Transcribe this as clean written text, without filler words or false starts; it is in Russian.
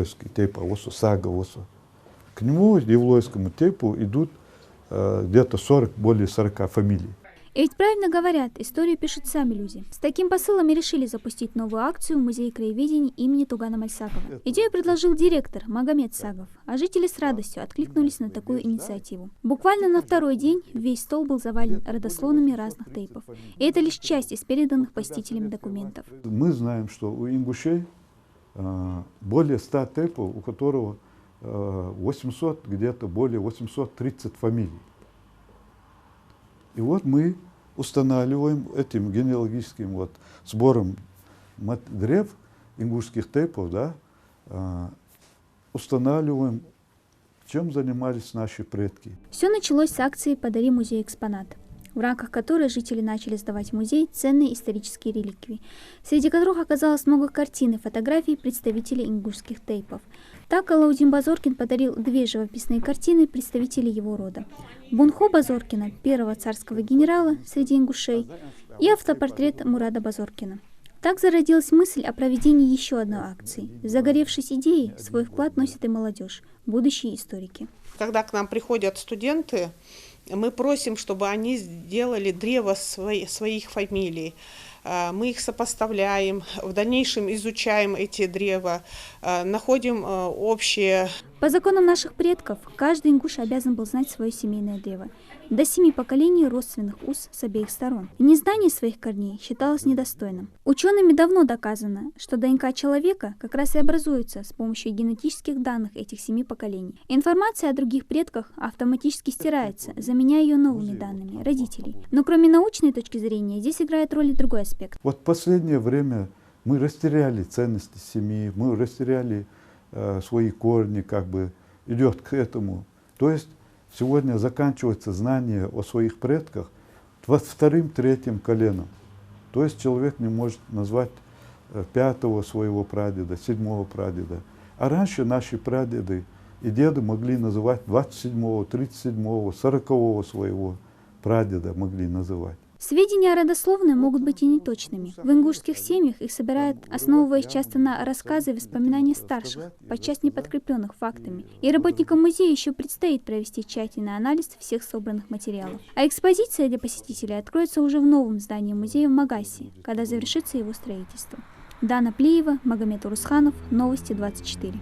Евлойский тейп, сага. К нему, Евлойскому тейпу, идут где-то более 40 фамилий. И ведь правильно говорят, историю пишут сами люди. С таким посылом и решили запустить новую акцию в Музее краеведения имени Тугана Мальсакова. Идею предложил директор Магомед Сагов, а жители с радостью откликнулись на такую инициативу. Буквально на второй день весь стол был завален родословными разных тейпов. И это лишь часть из переданных посетителям документов. Мы знаем, что у ингушей более 100 тейпов, у которого 800, где-то более 830 фамилий. И вот мы устанавливаем этим генеалогическим сбором древ ингушских тейпов, устанавливаем, чем занимались наши предки. Все началось с акции «Подари музей экспонат», в рамках которой жители начали сдавать в музей ценные исторические реликвии, среди которых оказалось много картин и фотографий представителей ингушских тейпов. Так Алаудин Базоркин подарил 2 живописные картины представителей его рода: Бунхо Базоркина, первого царского генерала среди ингушей, и автопортрет Мурада Базоркина. Так зародилась мысль о проведении еще одной акции. Загоревшись идеей, свой вклад носит и молодежь, будущие историки. Когда к нам приходят студенты, мы просим, чтобы они сделали древо своих фамилий. Мы их сопоставляем, в дальнейшем изучаем эти древа, находим общие. По законам наших предков, каждый ингуш обязан был знать свое семейное древо. До 7 поколений родственных уз с обеих сторон. И незнание своих корней считалось недостойным. Учеными давно доказано, что ДНК человека как раз и образуется с помощью генетических данных этих 7 поколений. Информация о других предках автоматически стирается, заменяя ее новыми данными родителей. Но кроме научной точки зрения, здесь играет роль и другой аспект. Вот в последнее время мы растеряли ценности семьи, мы растеряли свои корни, идет к этому. То есть сегодня заканчивается знание о своих предках 2-м, 3-м коленом. То есть человек не может назвать 5-го своего прадеда, 7-го прадеда. А раньше наши прадеды и деды могли называть 27-го, 37-го, 40-го своего прадеда могли называть. Сведения о родословной могут быть и неточными. В ингушских семьях их собирают, основываясь часто на рассказы и воспоминания старших, подчас не подкрепленных фактами. И работникам музея еще предстоит провести тщательный анализ всех собранных материалов. А экспозиция для посетителей откроется уже в новом здании музея в Магасе, когда завершится его строительство. Дана Плиева, Магомед Урусханов, Новости 24.